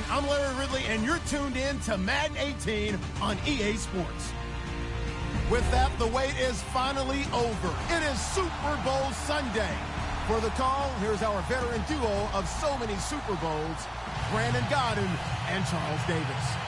everyone. I'm Larry Ridley, and you're tuned in to Madden 18 on EA Sports. With that, the wait is finally over. It is Super Bowl Sunday. For the call, here's our veteran duo of so many Super Bowls, Brandon Godden and Charles Davis.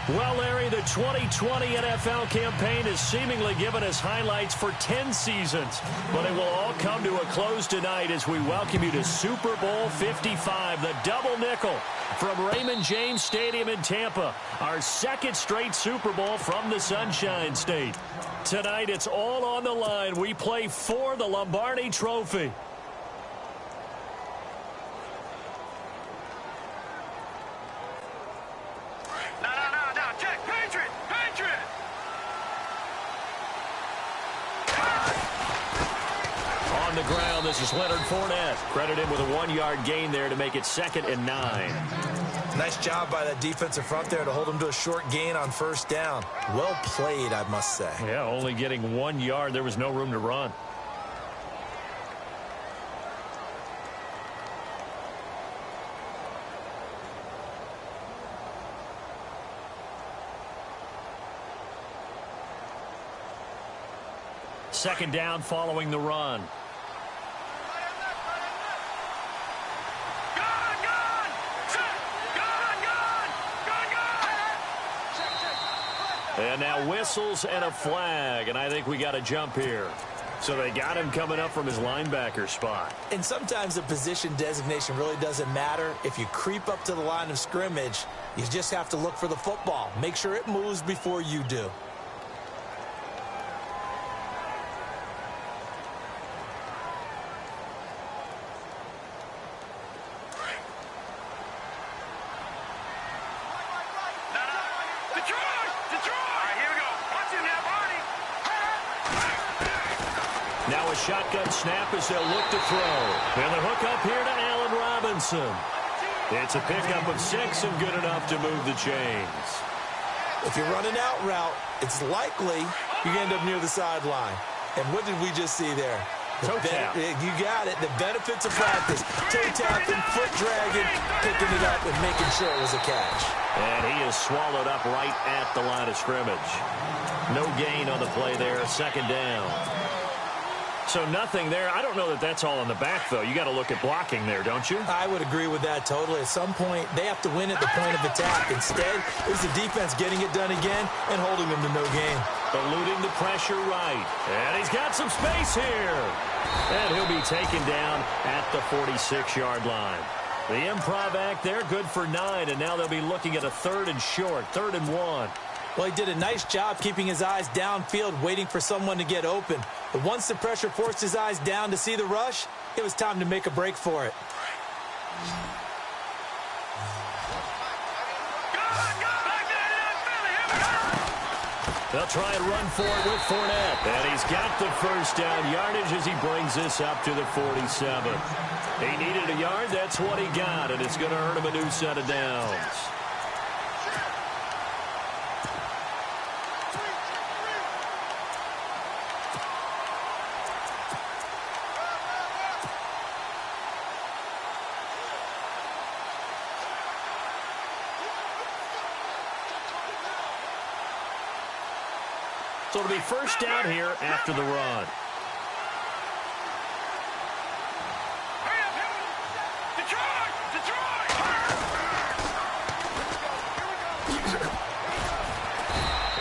Well, Larry, the 2020 NFL campaign has seemingly given us highlights for 10 seasons, but it will all come to a close tonight as we welcome you to Super Bowl 55, the double nickel from Raymond James Stadium in Tampa, our second straight Super Bowl from the Sunshine State. Tonight, it's all on the line. We play for the Lombardi Trophy. On the ground, this is Leonard Fournette. Credited with a 1-yard gain there to make it 2nd and 9. Nice job by that defensive front there to hold him to a short gain on first down. Well played, I must say. Yeah, only getting 1 yard. There was no room to run. Second down following the run. And now whistles and a flag, and I think we got a jump here. So they got him coming up from his linebacker spot. And sometimes the position designation really doesn't matter. If you creep up to the line of scrimmage, you just have to look for the football. Make sure it moves before you do. Now a shotgun snap as they'll look to throw. And the hook up here to Allen Robinson. It's a pickup of 6 and good enough to move the chains. If you're running out route, it's likely you end up near the sideline. And what did we just see there? Toe tap. You got it. The benefits of practice. Toe tapping, foot dragging, picking it up and making sure it was a catch. And he is swallowed up right at the line of scrimmage. No gain on the play there. Second down. So nothing there. I don't know that that's all in the back, though. You got to look at blocking there, don't you? I would agree with that totally. At some point, they have to win at the point of attack. Instead, it was the defense getting it done again and holding them to no gain. Eluding the pressure right. And he's got some space here. And he'll be taken down at the 46-yard line. The improv act there, good for 9. And now they'll be looking at a 3rd and short, 3rd and 1. Well, he did a nice job keeping his eyes downfield, waiting for someone to get open. But once the pressure forced his eyes down to see the rush, it was time to make a break for it. They'll try and run for it with Fournette. And he's got the first down yardage as he brings this up to the 47. He needed a yard. That's what he got. And it's going to earn him a new set of downs. So it'll be first down here after the run.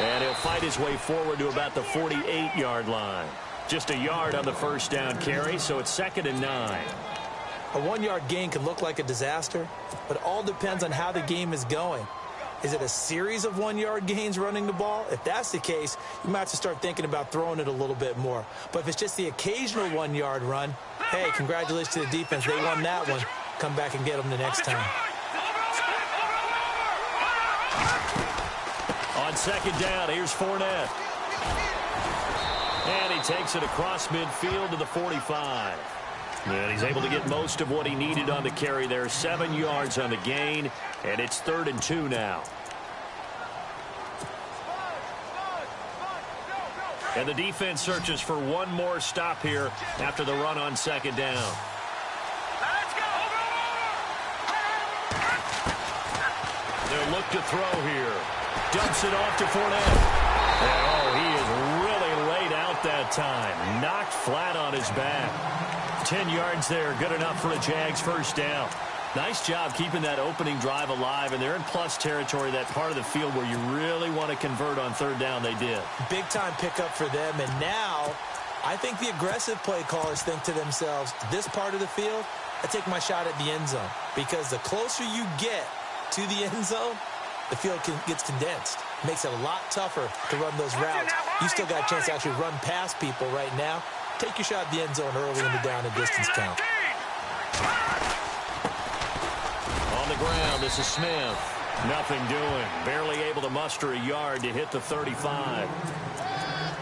And he'll fight his way forward to about the 48-yard line. Just a yard on the first down carry, so it's 2nd and 9. A 1-yard gain can look like a disaster, but it all depends on how the game is going. Is it a series of 1-yard gains running the ball? If that's the case, you might have to start thinking about throwing it a little bit more. But if it's just the occasional 1-yard run, hey, congratulations to the defense. They won that one. Come back and get them the next time. On second down, here's Fournette. And he takes it across midfield to the 45. And he's able to get most of what he needed on the carry there. 7 yards on the gain, and it's 3rd and 2 now. And the defense searches for one more stop here after the run on second down. They'll look to throw here. Dumps it off to Fournette. And, oh, he is really laid out that time. Knocked flat on his back. 10 yards there, good enough for a Jags first down. Nice job keeping that opening drive alive, and they're in plus territory, that part of the field where you really want to convert on third down. They did. Big-time pickup for them, and now I think the aggressive play callers think to themselves, this part of the field, I take my shot at the end zone, because the closer you get to the end zone, the field gets condensed. It makes it a lot tougher to run those routes. You still got a chance to actually run past people right now. Take your shot at the end zone early in the down and distance count. On the ground, this is Smith. Nothing doing. Barely able to muster a yard to hit the 35.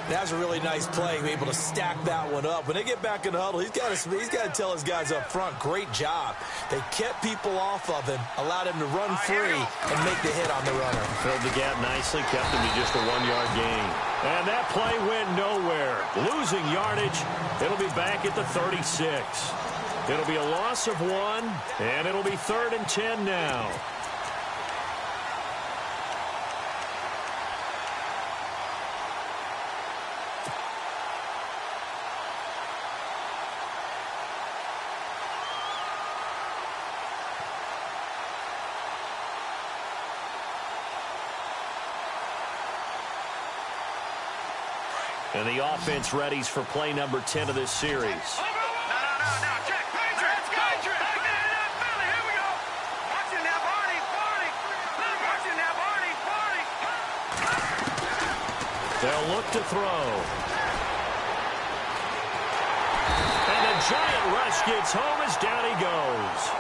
That was a really nice play, able to stack that one up. When they get back in the huddle, he's got to tell his guys up front, great job. They kept people off of him, allowed him to run free and make the hit on the runner. Filled the gap nicely, kept him to just a 1-yard gain. And that play went nowhere. Losing yardage, it'll be back at the 36. It'll be a loss of 1, and it'll be 3rd and 10 now. And the offense readies for play number 10 of this series. They'll look to throw. And the giant rush gets home as down he goes.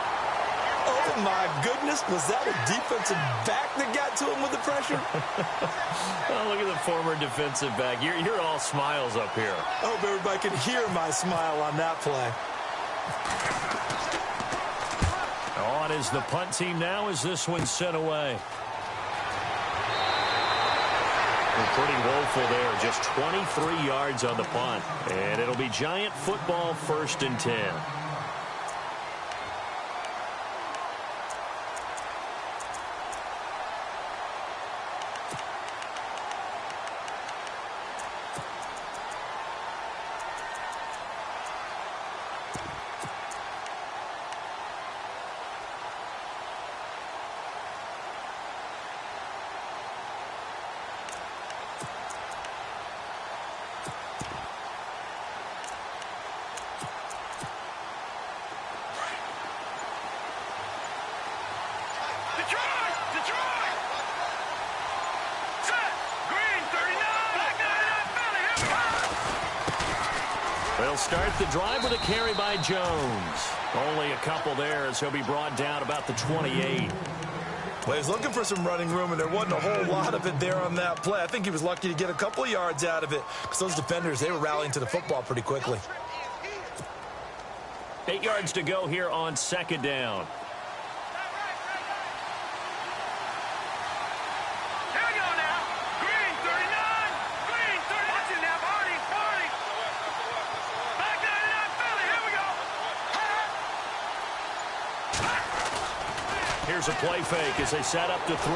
Oh, my goodness. Was that a defensive back that got to him with the pressure? Oh, look at the former defensive back. You're all smiles up here. I hope everybody can hear my smile on that play. On is the punt team now as this one's sent away. Pretty woeful there. Just 23 yards on the punt. And it'll be Giant football, 1st and 10. They'll start the drive with a carry by Jones. Only a couple there as he'll be brought down about the 28. Well, he's looking for some running room, and there wasn't a whole lot of it there on that play. I think he was lucky to get a couple of yards out of it because those defenders, they were rallying to the football pretty quickly. 8 yards to go here on 2nd down. Here's a play fake as they set up to throw.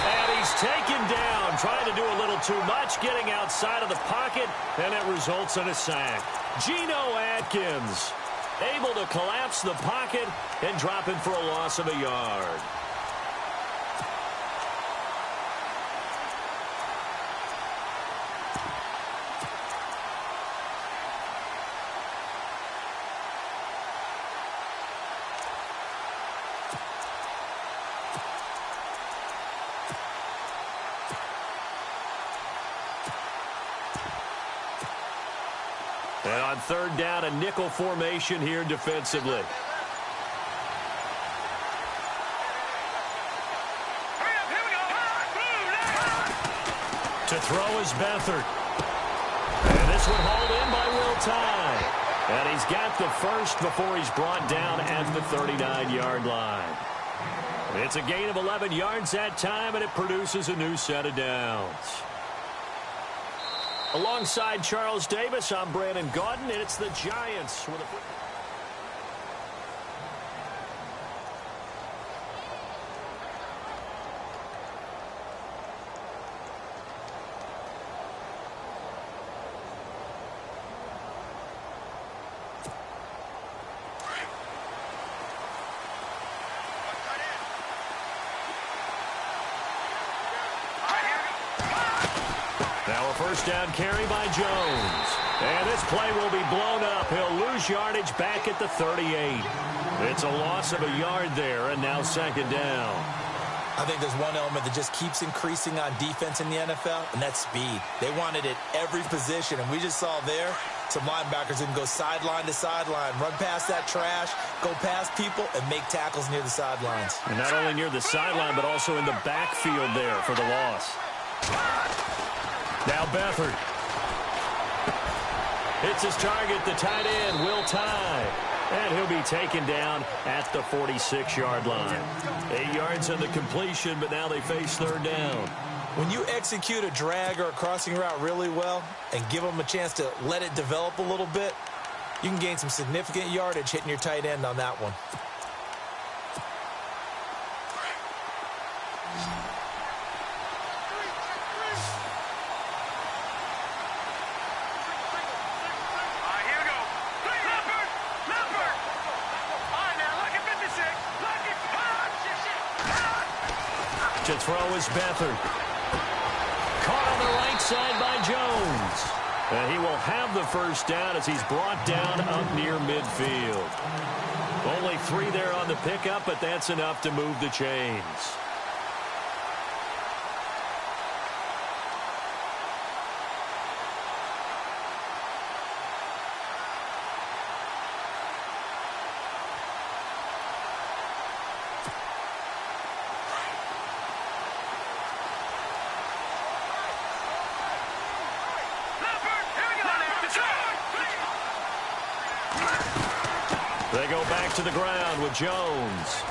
And he's taken down, trying to do a little too much, getting outside of the pocket, and it results in a sack. Geno Atkins able to collapse the pocket and drop him for a loss of a yard. And on 3rd down, a nickel formation here defensively. To throw is Beathard. And this one hauled in by Will Tye. And he's got the first before he's brought down at the 39-yard line. It's a gain of 11 yards that time, and it produces a new set of downs. Alongside Charles Davis, I'm Brandon Gaudin, and it's the Giants with a... Now a first down carry by Jones. And this play will be blown up. He'll lose yardage back at the 38. It's a loss of a yard there, and now second down. I think there's one element that just keeps increasing on defense in the NFL, and that's speed. They want it at every position, and we just saw there some linebackers who can go sideline to sideline, run past that trash, go past people, and make tackles near the sidelines. And not only near the sideline, but also in the backfield there for the loss. Now Beathard. Hits his target, the tight end, Will Tye. And he'll be taken down at the 46-yard line. 8 yards on the completion, but now they face third down. When you execute a drag or a crossing route really well and give them a chance to let it develop a little bit, you can gain some significant yardage hitting your tight end on that one. To throw is Beathard. Caught on the right side by Jones. And he will have the first down as he's brought down up near midfield. Only 3 there on the pickup, but that's enough to move the chains. They go back to the ground with Jones.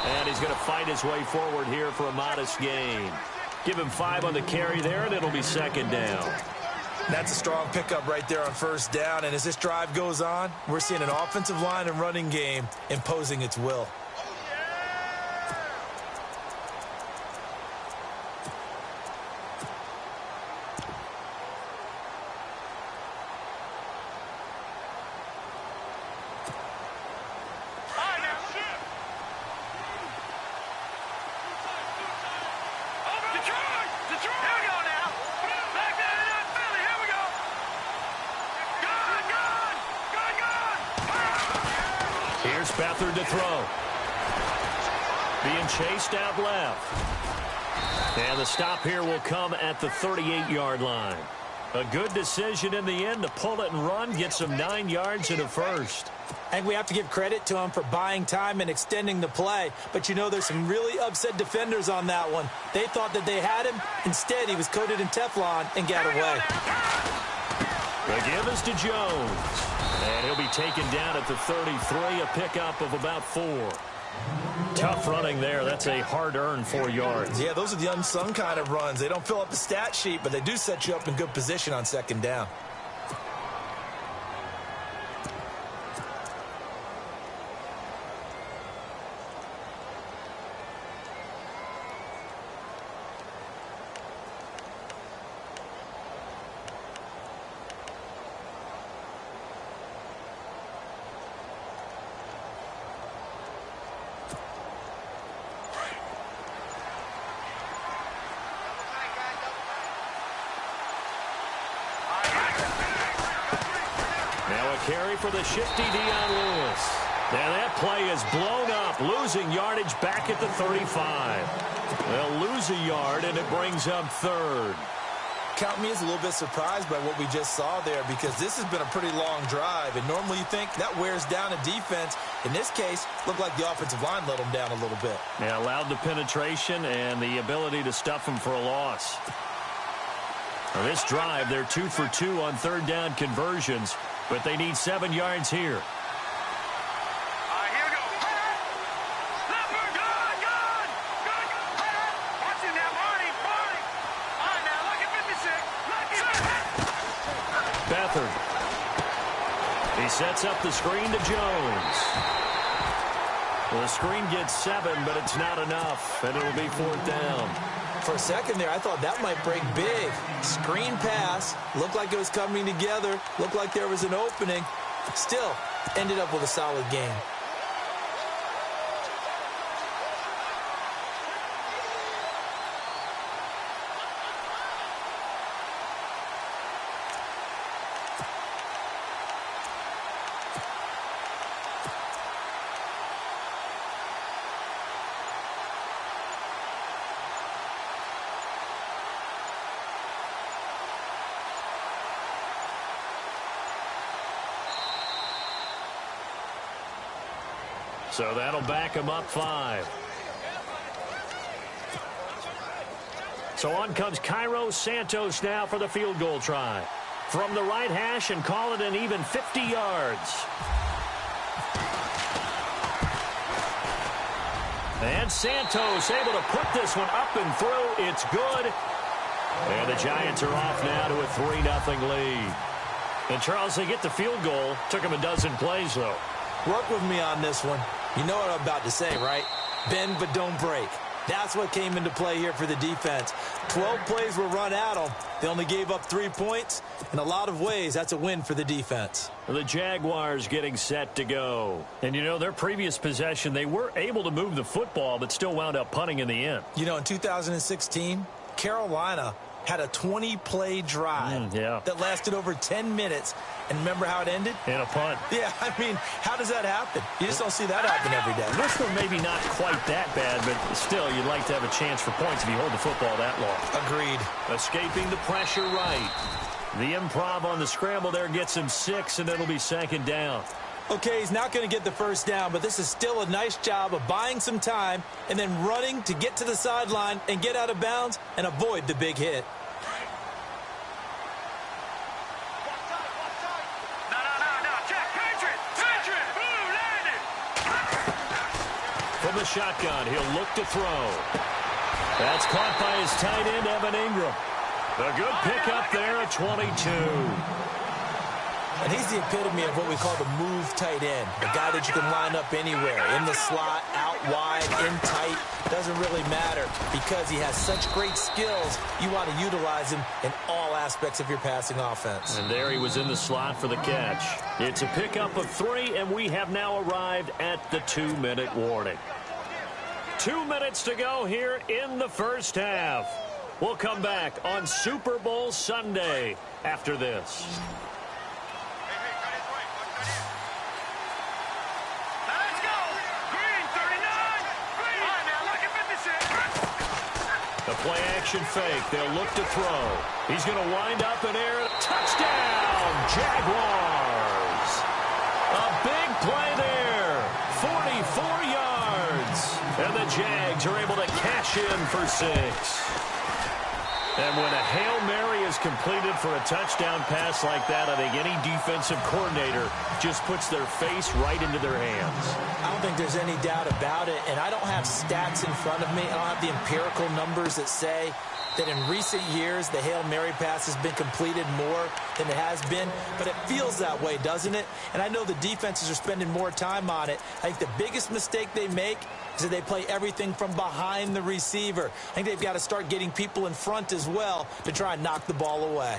And he's going to fight his way forward here for a modest gain. Give him 5 on the carry there, and it'll be second down. That's a strong pickup right there on first down. And as this drive goes on, we're seeing an offensive line and running game imposing its will. Here's Beathard to throw. Being chased out left. And the stop here will come at the 38-yard line. A good decision in the end to pull it and run, get some 9 yards and a first. And we have to give credit to him for buying time and extending the play. But, you know, there's some really upset defenders on that one. They thought that they had him. Instead, he was coated in Teflon and got away. The give is to Jones. And he'll be taken down at the 33, a pickup of about 4. Tough running there. That's a hard-earned 4 yards. Yeah, those are the unsung kind of runs. They don't fill up the stat sheet, but they do set you up in good position on second down. Carry for the shifty Dion Lewis. Now that play is blown up, losing yardage back at the 35. They'll lose a yard, and it brings up third. Count me as a little bit surprised by what we just saw there, because this has been a pretty long drive, and normally you think that wears down a defense. In this case, looked like the offensive line let them down a little bit. Yeah, allowed the penetration and the ability to stuff them for a loss. Now this drive, they're 2 for 2 on third down conversions, but they need 7 yards here. Here we go. Leopard, good. Watch it now, Marty. All right, now, look at 56. Beathard. He sets up the screen to Jones. Well, the screen gets 7, but it's not enough, and it'll be 4th down. For a second there, I thought that might break big. Screen pass. Looked like it was coming together. Looked like there was an opening. Still, ended up with a solid game. So that'll back him up 5. So on comes Cairo Santos now for the field goal try. From the right hash and call it an even 50 yards. And Santos able to put this one up and through. It's good. And the Giants are off now to a 3-0 lead. And Charles, they get the field goal. Took them a dozen plays, though. Work with me on this one. You know what I'm about to say, right? Bend but don't break. That's what came into play here for the defense. 12 plays were run at them. They only gave up 3 points. In a lot of ways, that's a win for the defense. The Jaguars getting set to go. And, you know, their previous possession, they were able to move the football, but still wound up punting in the end. You know, in 2016, Carolina had a 20-play drive that lasted over 10 minutes. And remember how it ended? In a punt. Yeah, I mean, how does that happen? You just don't see that happen every day. This one maybe not quite that bad, but still, you'd like to have a chance for points if you hold the football that long. Agreed. Escaping the pressure right. The improv on the scramble there gets him 6, and it'll be 2nd down. Okay, he's not going to get the first down, but this is still a nice job of buying some time and then running to get to the sideline and get out of bounds and avoid the big hit. From the shotgun, he'll look to throw. That's caught by his tight end, Evan Ingram. A good pickup there at 22. And he's the epitome of what we call the move tight end. The guy that you can line up anywhere. In the slot, out wide, in tight. Doesn't really matter because he has such great skills. You want to utilize him in all aspects of your passing offense. And there he was in the slot for the catch. It's a pickup of 3, and we have now arrived at the 2-minute warning. 2 minutes to go here in the first half. We'll come back on Super Bowl Sunday after this. The play-action fake. They'll look to throw. He's going to wind up in air. Touchdown, Jaguars. A big play there. 44 yards. And the Jags are able to cash in for 6. And when a Hail Mary is completed for a touchdown pass like that, I think any defensive coordinator just puts their face right into their hands. I don't think there's any doubt about it, and I don't have stats in front of me. I don't have the empirical numbers that say that in recent years the Hail Mary pass has been completed more than it has been, but it feels that way, doesn't it? And I know the defenses are spending more time on it. I think the biggest mistake they make is that they play everything from behind the receiver. I think they've got to start getting people in front as well to try and knock the ball away.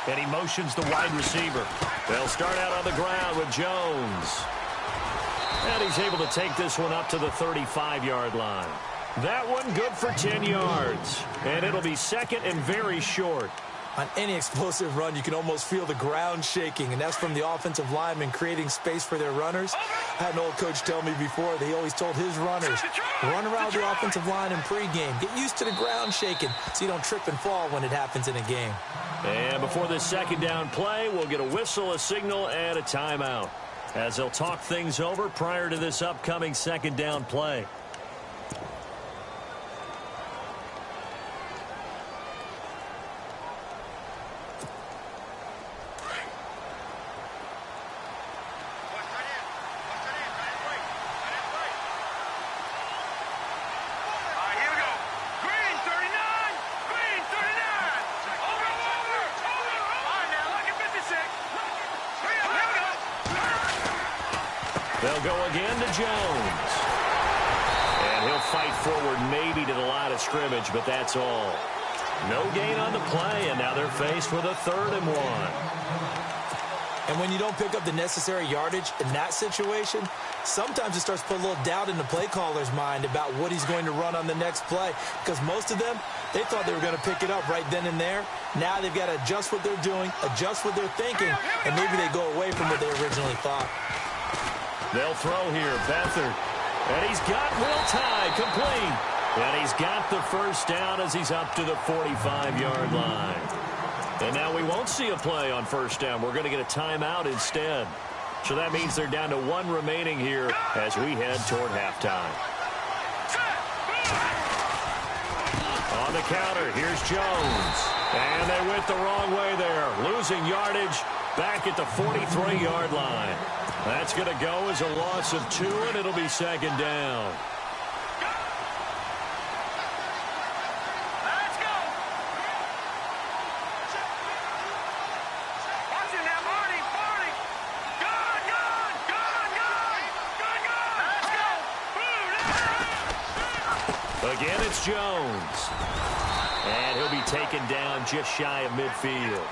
And he motions the wide receiver. They'll start out on the ground with Jones. And he's able to take this one up to the 35-yard line. That one good for 10 yards. And it'll be 2nd and very short. On any explosive run, you can almost feel the ground shaking, and that's from the offensive linemen creating space for their runners. I had an old coach tell me before that he always told his runners, run around the offensive line in pregame. Get used to the ground shaking so you don't trip and fall when it happens in a game. And before this 2nd down play, we'll get a whistle, a signal, and a timeout, as they'll talk things over prior to this upcoming 2nd down play. They'll go again to Jones. And he'll fight forward maybe to the line of scrimmage, but that's all. No gain on the play, and now they're faced with a 3rd and 1. And when you don't pick up the necessary yardage in that situation, sometimes it starts to put a little doubt in the play caller's mind about what he's going to run on the next play. Because most of them, they thought they were going to pick it up right then and there. Now they've got to adjust what they're doing, adjust what they're thinking, and maybe they go away from what they originally thought. They'll throw here, Beathard. And he's got Will Tye complete. And he's got the first down as he's up to the 45-yard line. And now we won't see a play on first down. We're going to get a timeout instead. So that means they're down to one remaining here as we head toward halftime. On the counter, here's Jones. And they went the wrong way there, losing yardage back at the 43-yard line. That's going to go as a loss of 2, and it'll be second down. Again, it's Jones. And he'll be taken down just shy of midfield.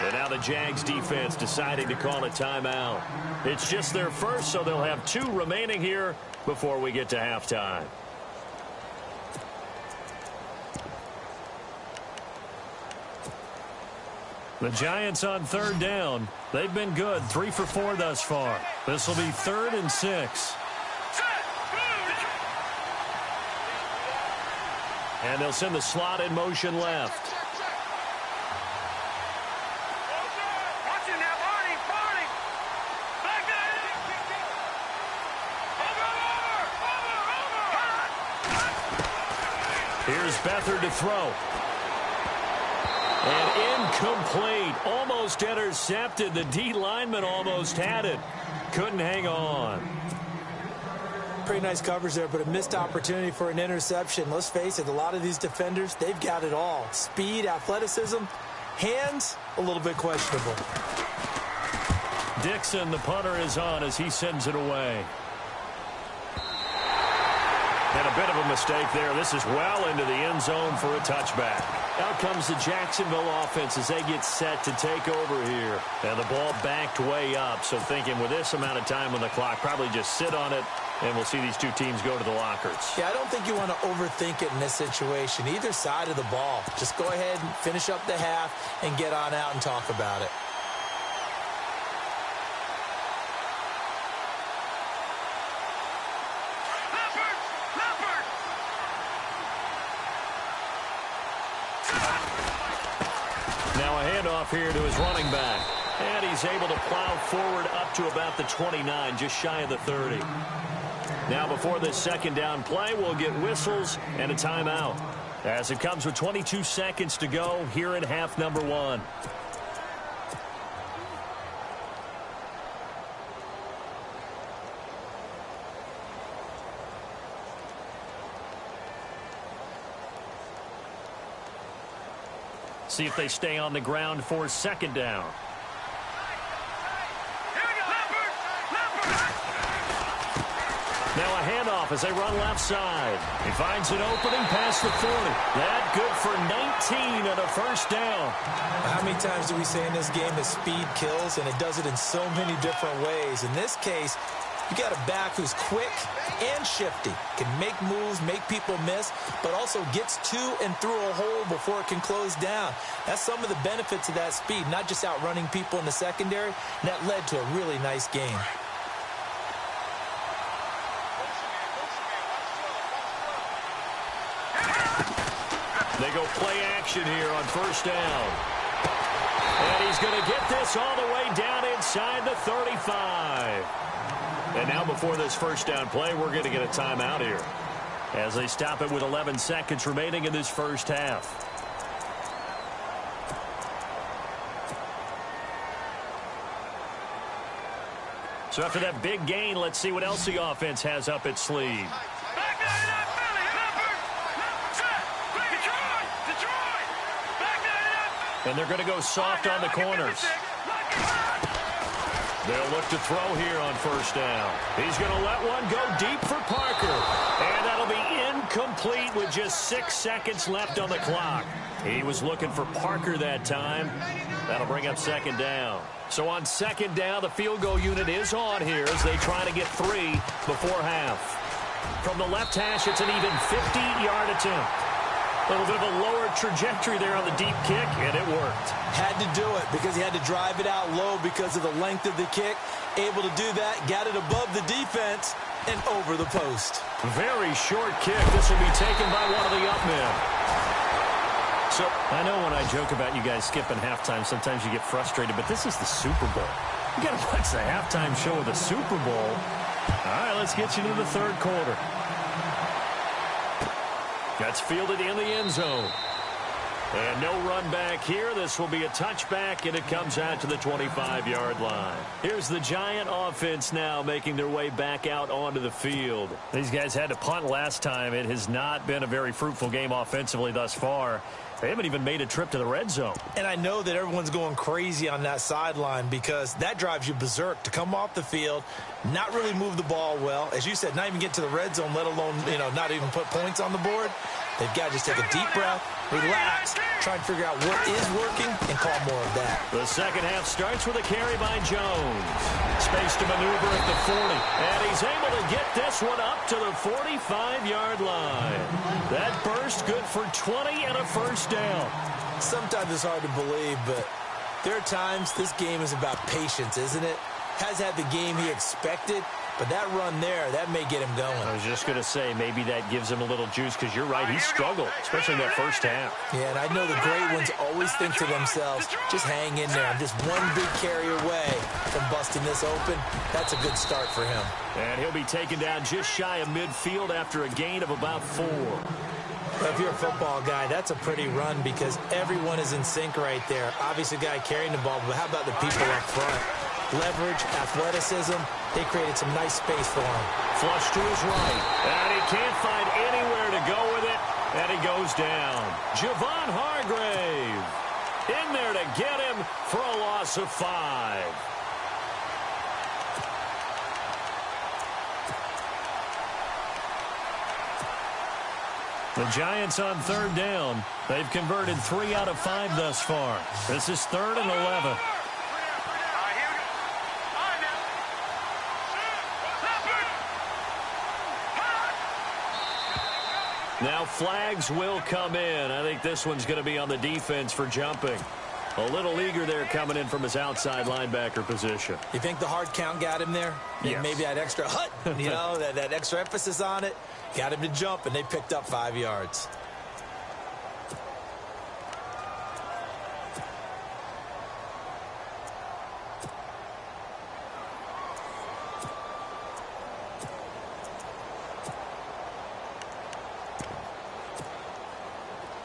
And now the Jags defense deciding to call a timeout. It's just their first, so they'll have 2 remaining here before we get to halftime. The Giants on third down. They've been good, 3 for 4 thus far. This will be 3rd and 6. And they'll send the slot in motion left. Here's Beathard to throw. And incomplete. Almost intercepted. The D lineman almost had it. Couldn't hang on. Pretty nice coverage there, but a missed opportunity for an interception. Let's face it, a lot of these defenders, they've got it all. Speed, athleticism, hands, a little bit questionable. Dixon, the punter, is on as he sends it away. And a bit of a mistake there. This is well into the end zone for a touchback. Out comes the Jacksonville offense as they get set to take over here. And the ball backed way up, so thinking with this amount of time on the clock, probably just sit on it, and we'll see these 2 teams go to the lockers. Yeah, I don't think you want to overthink it in this situation. Either side of the ball. Just go ahead and finish up the half and get on out and talk about it. Now a handoff here to his running back. And he's able to plow forward up to about the 29, just shy of the 30. Now before this second down play, we'll get whistles and a timeout. As it comes with 22 seconds to go here in half number 1. See if they stay on the ground for second down. Now a handoff as they run left side. He finds an opening past the 40. That good for 19 and a first down. How many times do we say in this game that speed kills, and it does it in so many different ways? In this case, you got a back who's quick and shifty, can make moves, make people miss, but also gets to and through a hole before it can close down. That's some of the benefits of that speed, not just outrunning people in the secondary, and that led to a really nice game. They go play action here on first down. And he's going to get this all the way down inside the 35. And now before this first down play, we're going to get a timeout here as they stop it with 11 seconds remaining in this first half. So after that big gain, let's see what else the offense has up its sleeve. And they're going to go soft on the corners. They'll look to throw here on first down. He's going to let one go deep for Parker. And that'll be incomplete with just 6 seconds left on the clock. He was looking for Parker that time. That'll bring up second down. So on second down, the field goal unit is on here as they try to get 3 before half. From the left hash, it's an even 50-yard attempt. A little bit of a lower trajectory there on the deep kick, and it worked. Had to do it because he had to drive it out low because of the length of the kick. Able to do that, got it above the defense, and over the post. Very short kick. This will be taken by one of the up men. So I know when I joke about you guys skipping halftime, sometimes you get frustrated, but this is the Super Bowl. You got to watch the halftime show of the Super Bowl. All right, let's get you to the third quarter. That's fielded in the end zone. And no run back here. This will be a touchback, and it comes out to the 25-yard line. Here's the Giant offense now making their way back out onto the field. These guys had to punt last time. It has not been a very fruitful game offensively thus far. They haven't even made a trip to the red zone. And I know that everyone's going crazy on that sideline because that drives you berserk to come off the field, not really move the ball well. As you said, not even get to the red zone, let alone, not even put points on the board. They've got to just take a deep breath, relax, try and figure out what is working, and call more of that. The second half starts with a carry by Jones. Space to maneuver at the 40. And he's able to get this one up to the 45-yard line. That burst good for 20 and a first down. Sometimes it's hard to believe, but there are times this game is about patience, isn't it? Has had the game he expected, but that run there, that may get him going. I was just going to say, maybe that gives him a little juice, because you're right, he struggled, especially in that first half. Yeah, and I know the great ones always think to themselves, just hang in there. I'm just one big carry away from busting this open. That's a good start for him. And he'll be taken down just shy of midfield after a gain of about 4. Well, if you're a football guy, that's a pretty run because everyone is in sync right there. Obviously, the guy carrying the ball, but how about the people up front? Leverage, athleticism, they created some nice space for him. Flush to his right, and he can't find anywhere to go with it, and he goes down. Javon Hargrave in there to get him for a loss of 5. The Giants on third down. They've converted 3 out of 5 thus far. This is 3rd and 11. Now flags will come in. I think this one's going to be on the defense for jumping. A little eager there coming in from his outside linebacker position. You think the hard count got him there? Yes. Maybe that extra hut, that extra emphasis on it. Got him to jump, and they picked up 5 yards.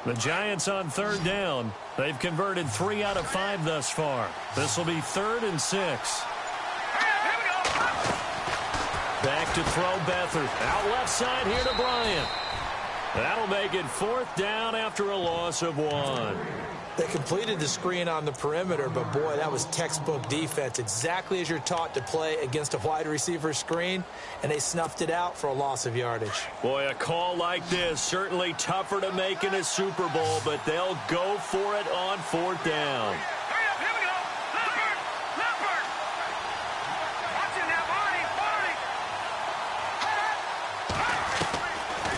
The Giants on third down. They've converted 3 out of 5 thus far. This will be 3rd and 6. Back to throw Beathard. Out left side here to Bryant. That'll make it 4th down after a loss of 1. They completed the screen on the perimeter, but boy, that was textbook defense. Exactly as you're taught to play against a wide receiver screen, and they snuffed it out for a loss of yardage. Boy, a call like this, certainly tougher to make in a Super Bowl, but they'll go for it on 4th down.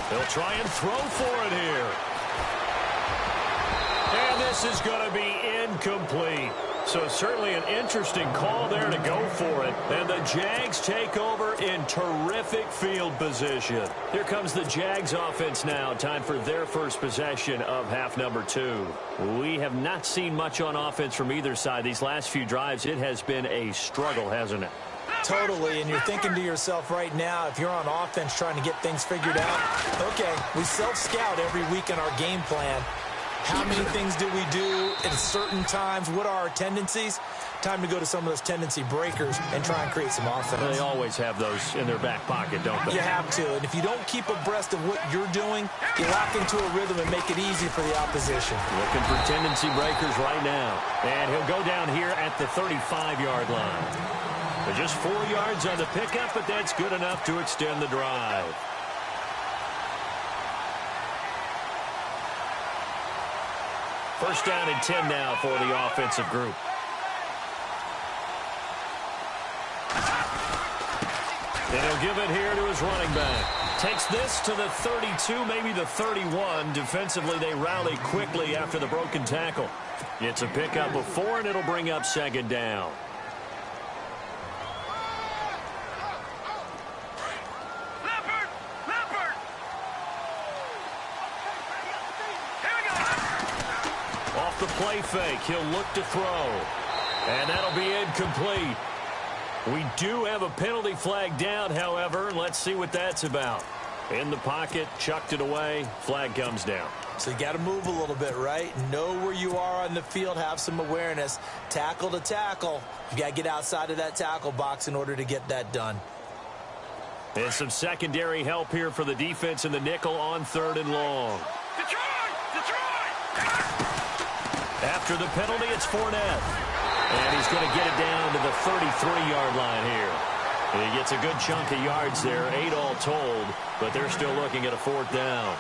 They'll try and throw for it here. And this is going to be incomplete. So certainly an interesting call there to go for it. And the Jags take over in terrific field position. Here comes the Jags offense now. Time for their first possession of half number 2. We have not seen much on offense from either side. These last few drives, it has been a struggle, hasn't it? Totally, and you're thinking to yourself right now, if you're on offense trying to get things figured out, okay, we self-scout every week in our game plan. How many things do we do at certain times? What are our tendencies? Time to go to some of those tendency breakers and try and create some offense. They always have those in their back pocket, don't they? You have to, and if you don't keep abreast of what you're doing, you lock into a rhythm and make it easy for the opposition. Looking for tendency breakers right now. And he'll go down here at the 35-yard line. But just 4 yards on the pickup, but that's good enough to extend the drive. First down and 10 now for the offensive group. And he'll give it here to his running back. Takes this to the 32, maybe the 31. Defensively, they rally quickly after the broken tackle. It's a pickup of 4, and it'll bring up 2nd down. play fake. He'll look to throw. And that'll be incomplete. We do have a penalty flag down, however. Let's see what that's about. In the pocket, chucked it away. Flag comes down. So you got to move a little bit, right? Know where you are on the field. Have some awareness. Tackle to tackle. You got to get outside of that tackle box in order to get that done. And some secondary help here for the defense in the nickel on 3rd and long. After the penalty, it's Fournette. And he's going to get it down to the 33-yard line here. He gets a good chunk of yards there, 8 all told, but they're still looking at a 4th down.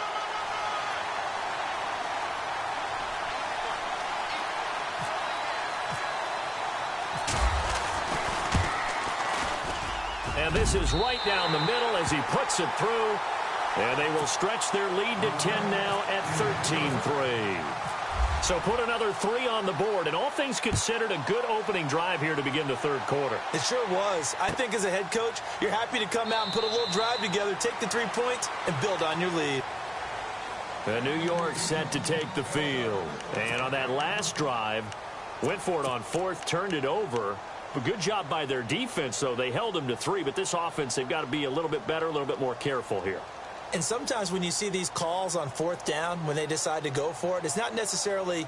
And this is right down the middle as he puts it through. And they will stretch their lead to 10 now at 13-3. So put another 3 on the board, and all things considered, a good opening drive here to begin the 3rd quarter. It sure was. I think as a head coach, you're happy to come out and put a little drive together, take the 3 points, and build on your lead. And New York set to take the field. And on that last drive, went for it on 4th, turned it over. But good job by their defense, though. They held them to 3, but this offense, they've got to be a little bit better, a little bit more careful here. And sometimes when you see these calls on 4th down, when they decide to go for it, it's not necessarily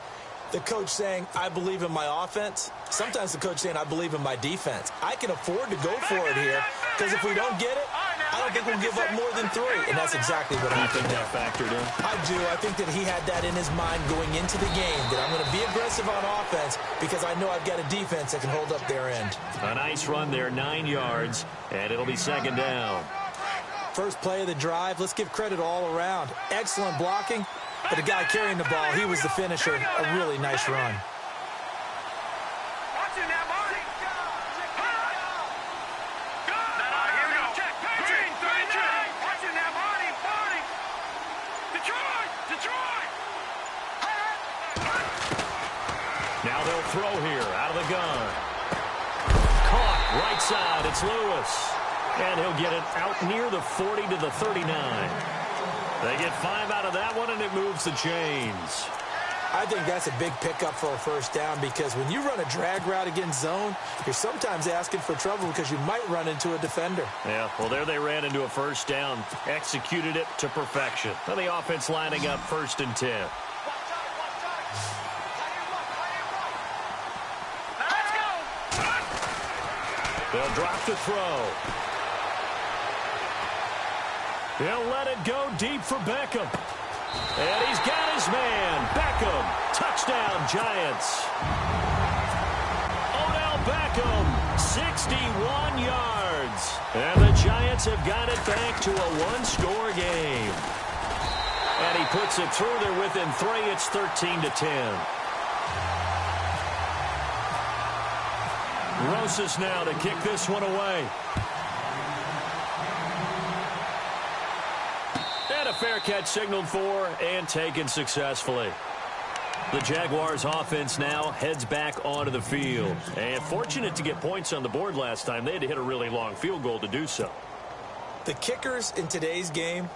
the coach saying, I believe in my offense. Sometimes the coach saying, I believe in my defense. I can afford to go for it here, because if we don't get it, I don't think we'll give up more than 3. And that's exactly what happened. You think that factored in? I do. I think that he had that in his mind going into the game, that I'm going to be aggressive on offense because I know I've got a defense that can hold up their end. A nice run there, 9 yards, and it'll be 2nd down. First play of the drive, let's give credit all around. Excellent blocking, but the guy carrying the ball, he was the finisher. A really nice run. Now they'll throw here out of the gun. Caught right side. It's Lewis. And he'll get it out near the 40 to the 39. They get 5 out of that one, and it moves the chains. I think that's a big pickup for a 1st down because when you run a drag route against zone, you're sometimes asking for trouble because you might run into a defender. Yeah, well, there they ran into a 1st down, executed it to perfection. Now the offense lining up 1st and 10. They'll drop the throw. He'll let it go deep for Beckham. And he's got his man. Beckham. Touchdown, Giants. Odell Beckham, 61 yards. And the Giants have got it back to a 1-score game. And he puts it through. They're within 3. It's 13 to 10. Rosas now to kick this one away. And a fair catch signaled for and taken successfully. The Jaguars offense now heads back onto the field. And fortunate to get points on the board last time. They had to hit a really long field goal to do so. The kickers in today's game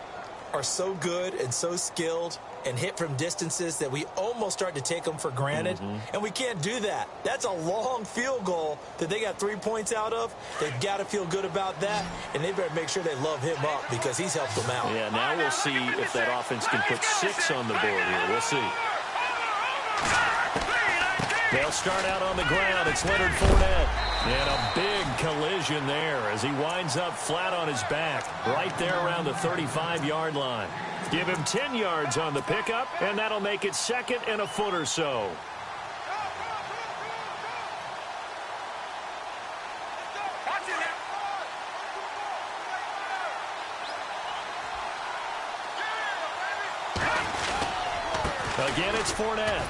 are so good and so skilled and hit from distances that we almost start to take them for granted. And we can't do that. That's a long field goal that they got 3 points out of. They've got to feel good about that, and they better make sure they love him up because he's helped them out. Yeah, now we'll see if that offense can put 6 on the board here. We'll see. They'll start out on the ground. It's Leonard Fournette. And a big collision there as he winds up flat on his back right there around the 35-yard line. Give him 10 yards on the pickup, and that'll make it 2nd and a foot or so. Again, it's Fournette.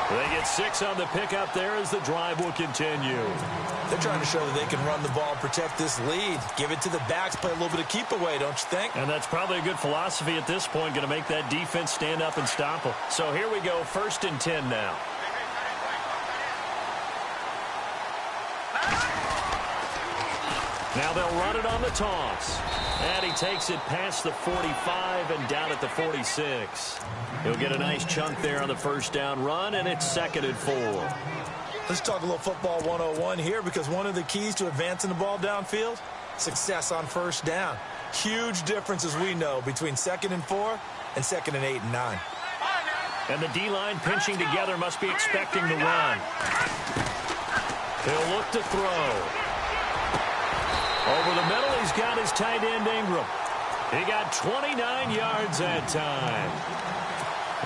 They get 6 on the pickup there as the drive will continue. They're trying to show that they can run the ball and protect this lead. Give it to the backs, play a little bit of keep away, don't you think? And that's probably a good philosophy at this point, going to make that defense stand up and stop them. So here we go, 1st and 10 now. Now they'll run it on the toss. And he takes it past the 45 and down at the 46. He'll get a nice chunk there on the first down run, and it's 2nd and 4. Let's talk a little football 101 here, because one of the keys to advancing the ball downfield, success on first down. Huge difference, as we know, between 2nd and 4 and 2nd and 8 and 9. And the D-line pinching together must be expecting the run. He'll look to throw. Over the middle, he's got his tight end Ingram. He got 29 yards that time.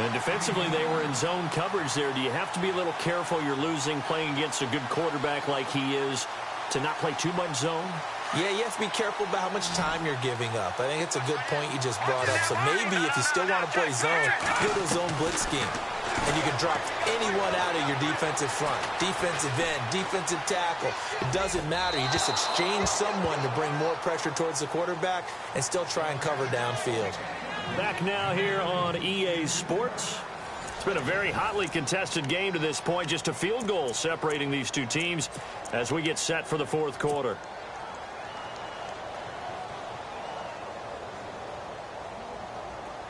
And defensively, they were in zone coverage there. Do you have to be a little careful you're losing playing against a good quarterback like he is to not play too much zone? Yeah, you have to be careful about how much time you're giving up. I think it's a good point you just brought up. So maybe if you still want to play zone, go to a zone blitz scheme. And you can drop anyone out of your defensive front. Defensive end, defensive tackle. It doesn't matter. You just exchange someone to bring more pressure towards the quarterback and still try and cover downfield. Back now here on EA Sports. It's been a very hotly contested game to this point. Just a field goal separating these two teams as we get set for the fourth quarter.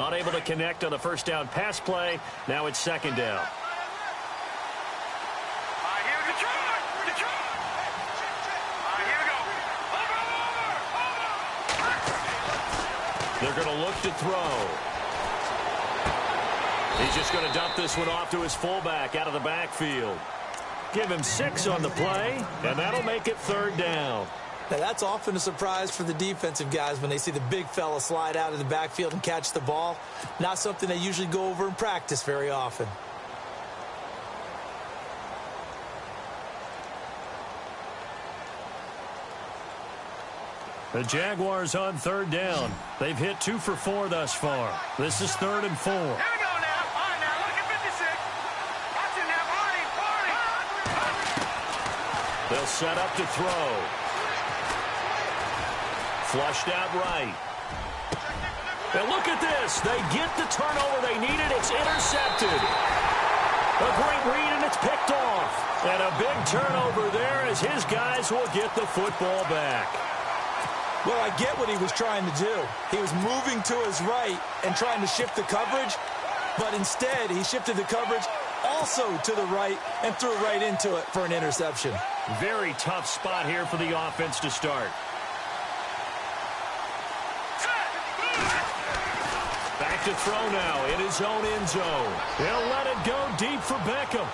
Unable to connect on the first down pass play. Now it's 2nd down. They're going to look to throw. He's just going to dump this one off to his fullback out of the backfield. Give him 6 on the play, and that'll make it 3rd down. Now, that's often a surprise for the defensive guys when they see the big fella slide out of the backfield and catch the ball. Not something they usually go over in practice very often. The Jaguars on 3rd down. They've hit 2 for 4 thus far. This is 3rd and 4. Here we go now. All right, now look at 56. Watch it now, They'll set up to throw. Flushed out right. And look at this. They get the turnover they needed. It's intercepted. A great read, and it's picked off. And a big turnover there as his guys will get the football back. Well, I get what he was trying to do. He was moving to his right and trying to shift the coverage, but instead he shifted the coverage also to the right and threw right into it for an interception. Very tough spot here for the offense to start. Back to throw now in his own end zone. He'll let it go deep for Beckham.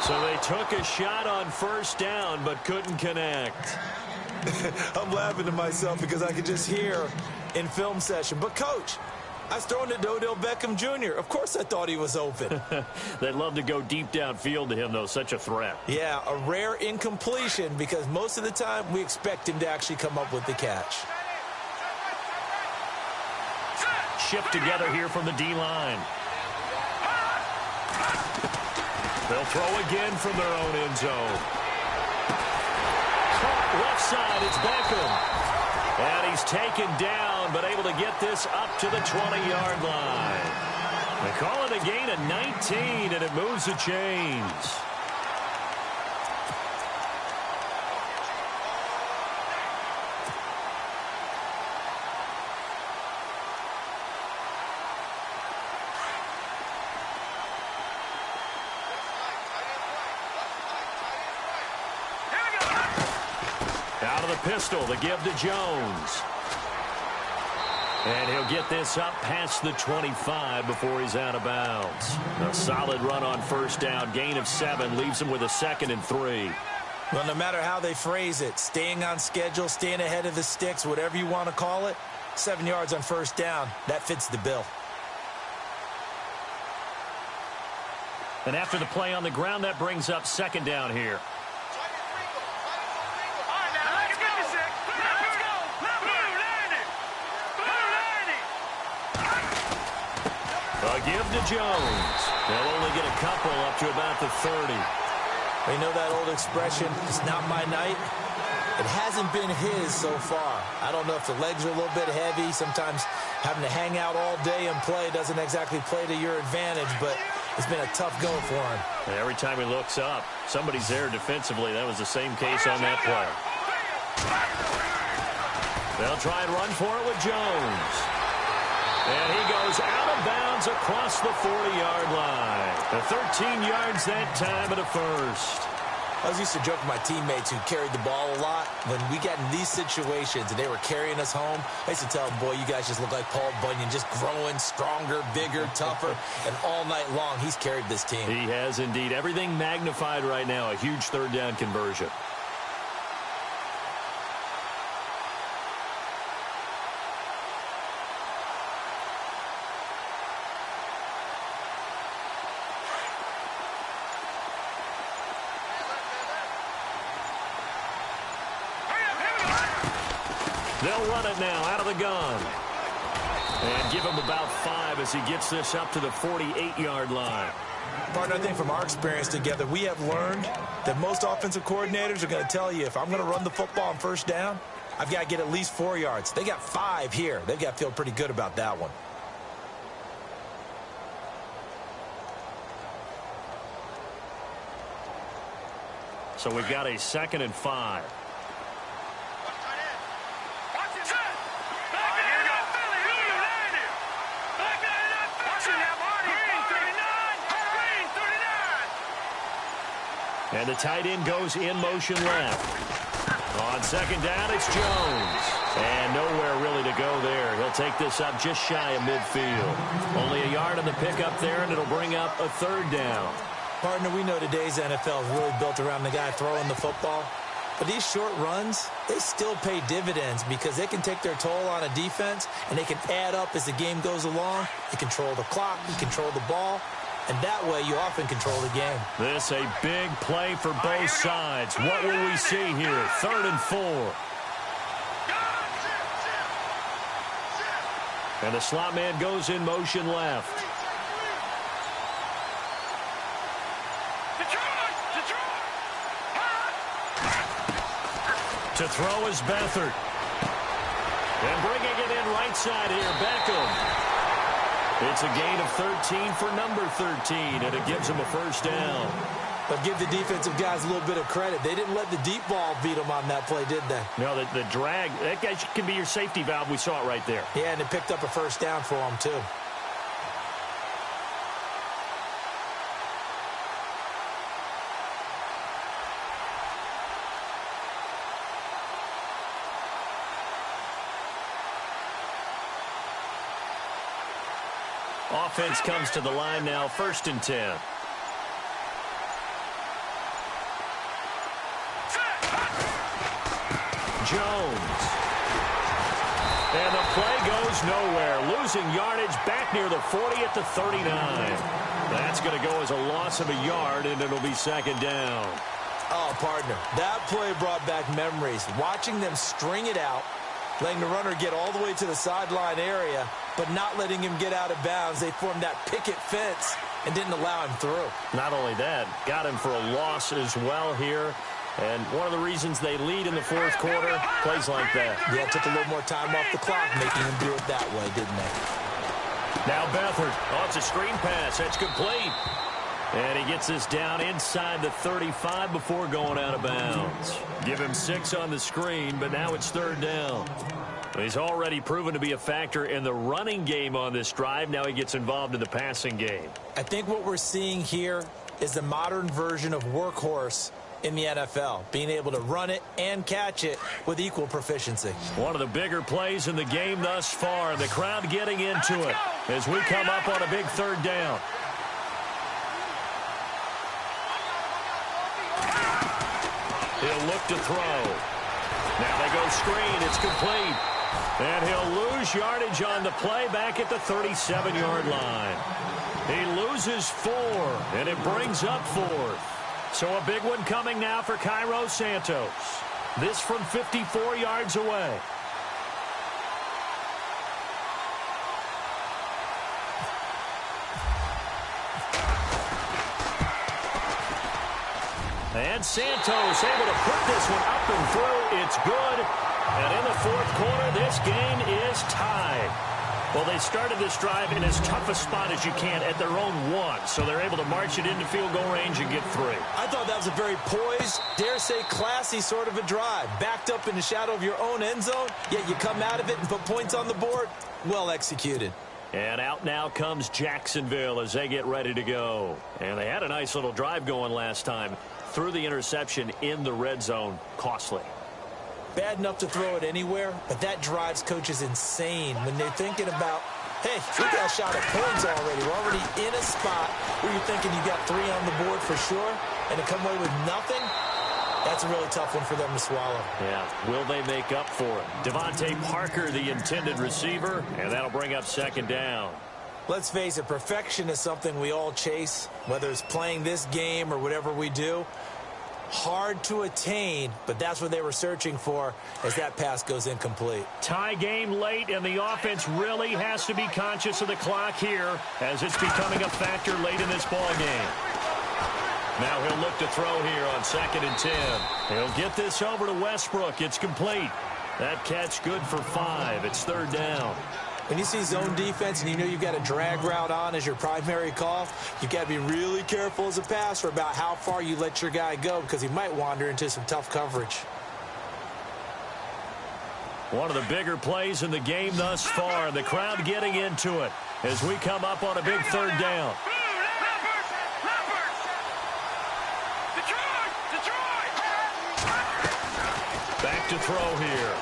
So they took a shot on first down but couldn't connect. I'm laughing to myself because I could just hear in film session. But, Coach, I was throwing to Odell Beckham Jr. Of course I thought he was open. They'd love to go deep downfield to him, though. Such a threat. Yeah, a rare incompletion because most of the time we expect him to actually come up with the catch. Shift together here from the D-line. They'll throw again from their own end zone. Caught left side, it's Beckham. And he's taken down, but able to get this up to the 20-yard line. They call it a gain of 19, and it moves the chains. Out of the pistol, the give to Jones. And he'll get this up past the 25 before he's out of bounds. A solid run on first down. Gain of 7 leaves him with a 2nd and 3. Well, no matter how they phrase it, staying on schedule, staying ahead of the sticks, whatever you want to call it, 7 yards on first down, that fits the bill. And after the play on the ground, that brings up 2nd down here. A give to Jones. They'll only get a couple up to about the 30. You know that old expression, it's not my night? It hasn't been his so far. I don't know if the legs are a little bit heavy. Sometimes having to hang out all day and play doesn't exactly play to your advantage, but it's been a tough go for him. And every time he looks up, somebody's there defensively. That was the same case on that play. They'll try and run for it with Jones. And he goes out of bounds across the 40-yard line. The 13 yards that time at a first. I was used to joke with my teammates who carried the ball a lot. When we got in these situations and they were carrying us home, I used to tell them, boy, you guys just look like Paul Bunyan, just growing stronger, bigger, tougher. And all night long, he's carried this team. He has indeed. Everything magnified right now. A huge third down conversion. They'll run it now out of the gun. And give him about 5 as he gets this up to the 48-yard line. Partner, I think from our experience together, we have learned that most offensive coordinators are going to tell you, if I'm going to run the football on first down, I've got to get at least 4 yards. They got 5 here. They've got to feel pretty good about that one. So we've got a 2nd and 5. And the tight end goes in motion left. On 2nd down, it's Jones. And nowhere really to go there. He'll take this up just shy of midfield. Only a yard on the pickup there, and it'll bring up a 3rd down. Partner, we know today's NFL is really built around the guy throwing the football. But these short runs, they still pay dividends because they can take their toll on a defense, and they can add up as the game goes along. You control the clock, you control the ball. And that way, you often control the game. This a big play for both sides. What will we see here? 3rd and 4. And the slot man goes in motion left. To throw is Beathard. And bringing it in right side here, Beckham. It's a gain of 13 for number 13, and it gives him a 1st down. But give the defensive guys a little bit of credit. They didn't let the deep ball beat them on that play, did they? No, the drag, that guy can be your safety valve. We saw it right there. Yeah, and it picked up a 1st down for them, too. Offense comes to the line now, 1st and 10. Jones. And the play goes nowhere. Losing yardage back near the 40 at the 39. That's going to go as a loss of a yard, and it'll be 2nd down. Oh, partner, that play brought back memories. Watching them string it out, letting the runner get all the way to the sideline area, but not letting him get out of bounds. They formed that picket fence and didn't allow him through. Not only that, got him for a loss as well here. And one of the reasons they lead in the 4th quarter, plays like that. Yeah, took a little more time off the clock, making him do it that way, didn't they? Now Beathard. Oh, it's a screen pass. That's complete. And he gets this down inside the 35 before going out of bounds. Give him 6 on the screen, but now it's 3rd down. He's already proven to be a factor in the running game on this drive. Now he gets involved in the passing game. I think what we're seeing here is the modern version of workhorse in the NFL, being able to run it and catch it with equal proficiency. One of the bigger plays in the game thus far, and the crowd getting into it as we come up on a big 3rd down. He'll look to throw. Now they go screen. It's complete. And he'll lose yardage on the play back at the 37-yard line. He loses 4, and it brings up 4th. So a big one coming now for Cairo Santos. This from 54 yards away. And Santos able to put this one up and through. It's good. And in the 4th quarter, this game is tied. Well, they started this drive in as tough a spot as you can at their own 1, so they're able to march it into field goal range and get 3. I thought that was a very poised, dare say classy sort of a drive. Backed up in the shadow of your own end zone, yet you come out of it and put points on the board. Well executed. And out now comes Jacksonville as they get ready to go. And they had a nice little drive going last time. Threw the interception in the red zone. Costly. Bad enough to throw it anywhere, but that drives coaches insane when they're thinking about, hey, we got a shot at points already. We're already in a spot where you're thinking you got 3 on the board for sure, and to come away with nothing, that's a really tough one for them to swallow. Yeah, will they make up for it? Devontae Parker, the intended receiver, and that'll bring up 2nd down. Let's face it, perfection is something we all chase, whether it's playing this game or whatever we do. Hard to attain, but that's what they were searching for as that pass goes incomplete. Tie game late, and the offense really has to be conscious of the clock here as it's becoming a factor late in this ball game. Now he'll look to throw here on 2nd and 10. He'll get this over to Westbrook. It's complete. That catch good for 5. It's 3rd down. When you see zone defense and you know you've got a drag route on as your primary call, you've got to be really careful as a passer about how far you let your guy go because he might wander into some tough coverage. One of the bigger plays in the game thus far. The crowd getting into it as we come up on a big 3rd down. Back to throw here.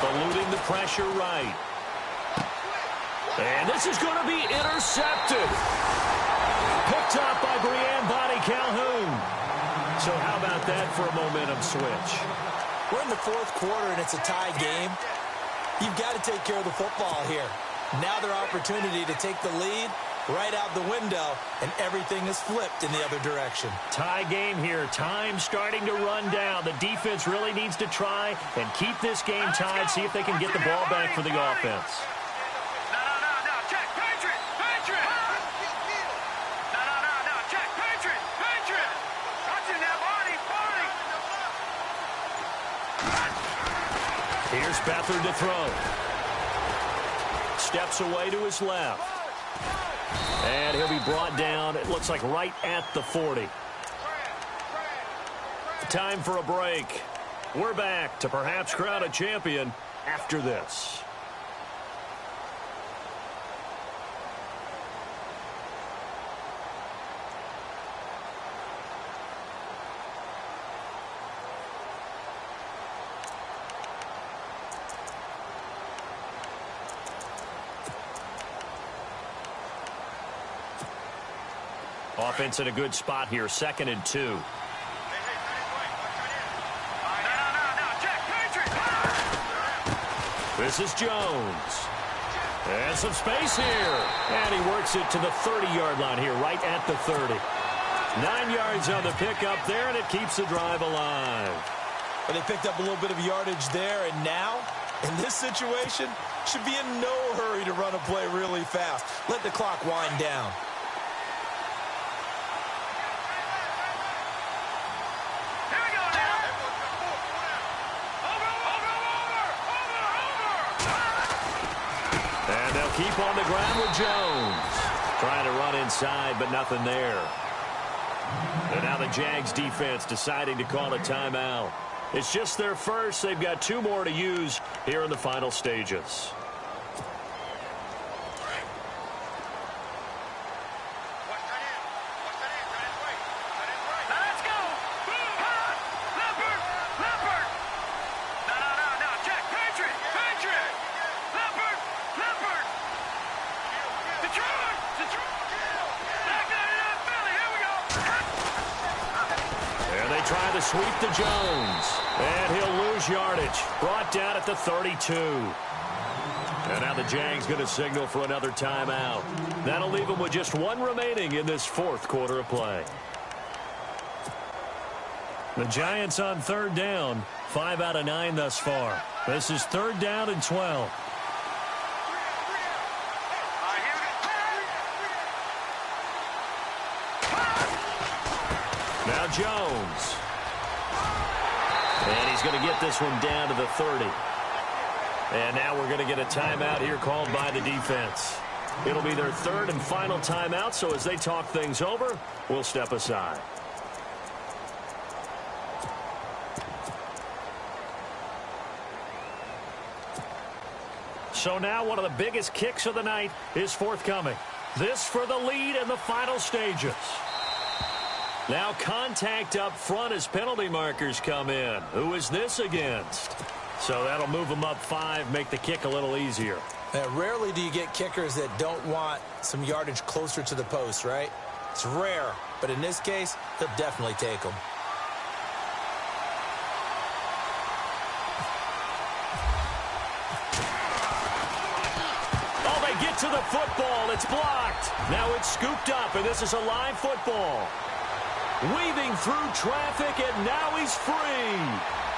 Eluding the pressure right. And this is going to be intercepted. Picked up by Brianne Bonnie Calhoun. So how about that for a momentum switch? We're in the 4th quarter and it's a tie game. You've got to take care of the football here. Now their opportunity to take the lead right out the window, and everything is flipped in the other direction. Tie game here. Time starting to run down. The defense really needs to try and keep this game tied, see if they can get the ball back for the offense. No. Check. Patriot. No. Check. Patriot. Watching that body. Here's Beathard to throw. Steps away to his left. And he'll be brought down, it looks like right at the 40. Time for a break. We're back to perhaps crown a champion after this. Offense in a good spot here, 2nd and 2. This is Jones. And some space here. And he works it to the 30-yard line here, right at the 30. 9 yards on the pickup there, and it keeps the drive alive. But they picked up a little bit of yardage there, and now, in this situation, should be in no hurry to run a play really fast. Let the clock wind down. And they'll keep on the ground with Jones. Trying to run inside, but nothing there. And now the Jags defense deciding to call a timeout. It's just their first. They've got 2 more to use here in the final stages. Try to sweep to Jones. And he'll lose yardage. Brought down at the 32. And now the Jags going to signal for another timeout. That'll leave them with just 1 remaining in this 4th quarter of play. The Giants on 3rd down. 5 out of 9 thus far. This is 3rd down and 12. Now Jones. And he's going to get this one down to the 30. And now we're going to get a timeout here called by the defense. It'll be their third and final timeout, so as they talk things over, we'll step aside. So now one of the biggest kicks of the night is forthcoming. This for the lead in the final stages. Now contact up front as penalty markers come in. Who is this against? So that'll move them up 5, make the kick a little easier. Now, rarely do you get kickers that don't want some yardage closer to the post, right? It's rare, but in this case, he'll definitely take them. Oh, they get to the football. It's blocked. Now it's scooped up, and this is a live football. Weaving through traffic, and now he's free.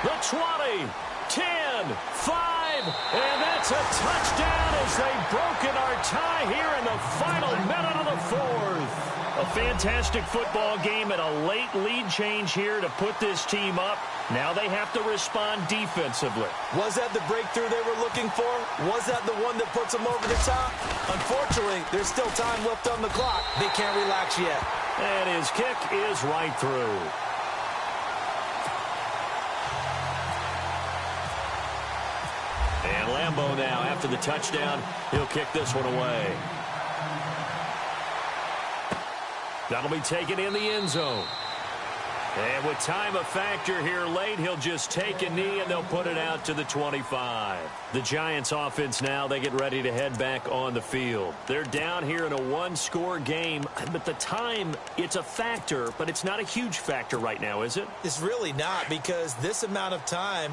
The 20, 10, 5, and that's a touchdown as they've broken our tie here in the final minute of the fourth. A fantastic football game and a late lead change here to put this team up. Now they have to respond defensively. Was that the breakthrough they were looking for? Was that the one that puts them over the top? Unfortunately, there's still time left on the clock. They can't relax yet. And his kick is right through. And Lambeau now, after the touchdown, he'll kick this one away. That'll be taken in the end zone. And with time a factor here late, he'll just take a knee and they'll put it out to the 25. The Giants offense now, they get ready to head back on the field. They're down here in a one-score game, but the time, it's a factor, but it's not a huge factor right now, is it? It's really not, because this amount of time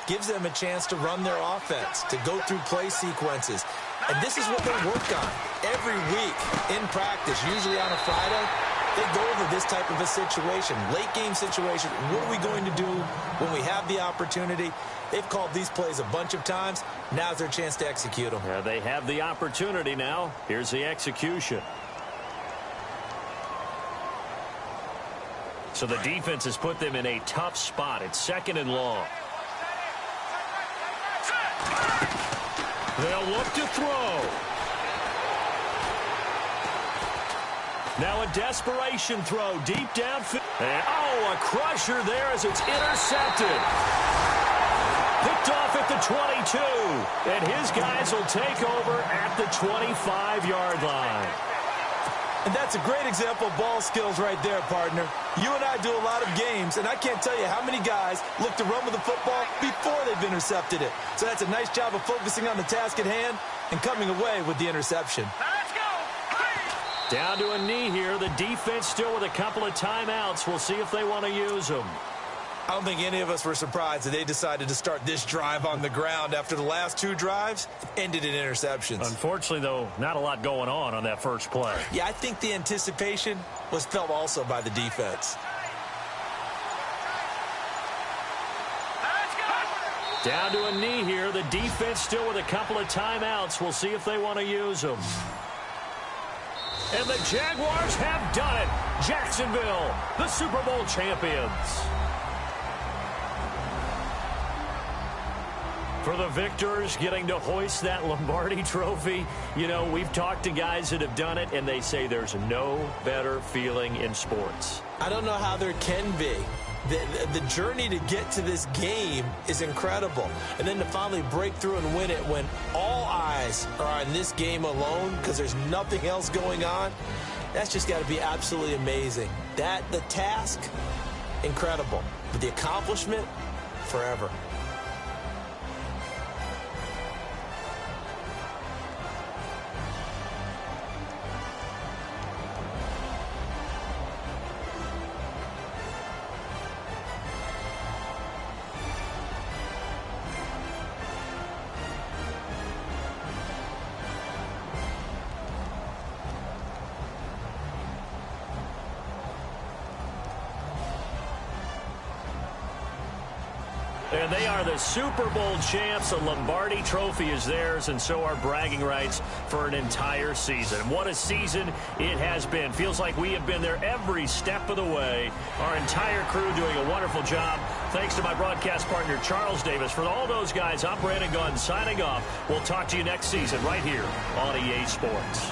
gives them a chance to run their offense, to go through play sequences. And this is what they work on every week in practice, usually on a Friday. They go over this type of a situation, late game situation. What are we going to do when we have the opportunity? They've called these plays a bunch of times. Now's their chance to execute them. Yeah, they have the opportunity now. Here's the execution. So the defense has put them in a tough spot. It's 2nd and long. They'll look to throw. Now a desperation throw deep downfield. And, a crusher there as it's intercepted. Picked off at the 22. And his guys will take over at the 25-yard line. And that's a great example of ball skills right there, partner. You and I do a lot of games, and I can't tell you how many guys look to run with the football before they've intercepted it. So that's a nice job of focusing on the task at hand and coming away with the interception. Down to a knee here. The defense still with a couple of timeouts. We'll see if they want to use them. I don't think any of us were surprised that they decided to start this drive on the ground after the last 2 drives ended in interceptions. Unfortunately, though, not a lot going on that first play. Yeah, I think the anticipation was felt also by the defense. Down to a knee here. The defense still with a couple of timeouts. We'll see if they want to use them. And the Jaguars have done it. Jacksonville, the Super Bowl champions. For the victors, getting to hoist that Lombardi trophy, you know, we've talked to guys that have done it, and they say there's no better feeling in sports. I don't know how there can be. The journey to get to this game is incredible. And then to finally break through and win it when all eyes are on this game alone because there's nothing else going on, that's just got to be absolutely amazing. The task, incredible. But the accomplishment, forever. And they are the Super Bowl champs. The Lombardi Trophy is theirs, and so are bragging rights for an entire season. What a season it has been. Feels like we have been there every step of the way. Our entire crew doing a wonderful job. Thanks to my broadcast partner, Charles Davis. For all those guys, I'm Brandon Gunn signing off. We'll talk to you next season right here on EA Sports.